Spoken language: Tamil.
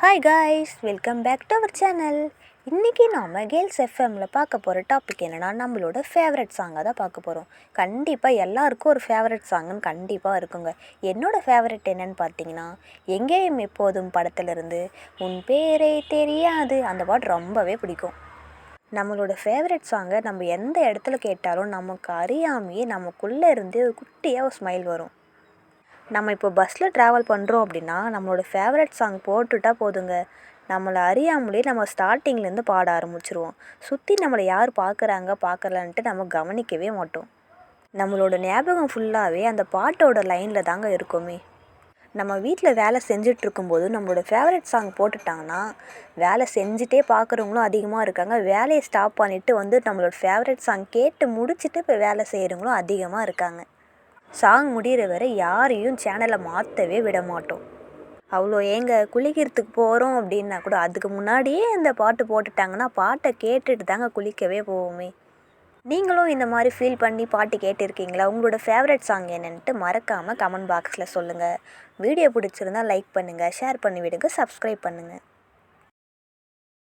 Hi guys, welcome back to our channel. இன்றைக்கி நாம் கேர்ள்ஸ் எஃப்எம்மில் பார்க்க போகிற டாபிக் என்னென்னா, நம்மளோட ஃபேவரட் சாங்கை தான் பார்க்க போகிறோம். கண்டிப்பாக எல்லாருக்கும் ஒரு ஃபேவரட் சாங்குன்னு கண்டிப்பாக இருக்குங்க. என்னோடய ஃபேவரட் என்னென்னு பார்த்தீங்கன்னா, எங்கேயும் எப்போதும் படத்துலேருந்து உன் பேரே தெரியாது அந்த பாட்டு ரொம்பவே பிடிக்கும். நம்மளோட ஃபேவரட் சாங்கை நம்ம எந்த இடத்துல கேட்டாலும் நமக்கு அறியாமையே நமக்குள்ளே இருந்து ஒரு குட்டியாக ஒரு ஸ்மைல் வரும். நம்ம இப்போ பஸ்ஸில் ட்ராவல் பண்ணுறோம் அப்படின்னா நம்மளோட ஃபேவரட் சாங் போட்டுட்டா போதுங்க, நம்மளை அறியாமலே நம்ம ஸ்டார்டிங்லேருந்து பாட ஆரம்பிச்சிருவோம். சுற்றி நம்மளை யார் பார்க்கலான்ட்டு நம்ம கவனிக்கவே மாட்டோம். நம்மளோட ஞாபகம் ஃபுல்லாகவே அந்த பாட்டோட லைனில் தாங்க இருக்குமே. நம்ம வீட்டில் வேலை செஞ்சிட்ருக்கும்போது நம்மளோட ஃபேவரட் சாங் போட்டுட்டாங்கன்னா வேலை செஞ்சுட்டே பார்க்குறவங்களும் அதிகமாக இருக்காங்க. வேலையை ஸ்டாப் பண்ணிவிட்டு நம்மளோட ஃபேவரட் சாங் கேட்டு முடிச்சுட்டு இப்போ வேலை செய்கிறவங்களும் அதிகமாக இருக்காங்க. சாங் முடிகிற வரை யாரையும் சேனலை மாற்றவே விட மாட்டோம். அவ்வளோ குளிக்கிறதுக்கு போகிறோம் அப்படின்னா கூட அதுக்கு முன்னாடியே இந்த பாட்டு போட்டுட்டாங்கன்னா பாட்டை கேட்டுட்டு தாங்க குளிக்கவே போவோமே. நீங்களும் இந்த மாதிரி ஃபீல் பண்ணி பாட்டு கேட்டிருக்கீங்களா? உங்களோட ஃபேவரட் சாங் என்னன்ட்டு மறக்காமல் கமெண்ட் பாக்ஸில் சொல்லுங்கள். வீடியோ பிடிச்சிருந்தால் லைக் பண்ணுங்கள், ஷேர் பண்ணி விடுங்க, சப்ஸ்கிரைப் பண்ணுங்கள்.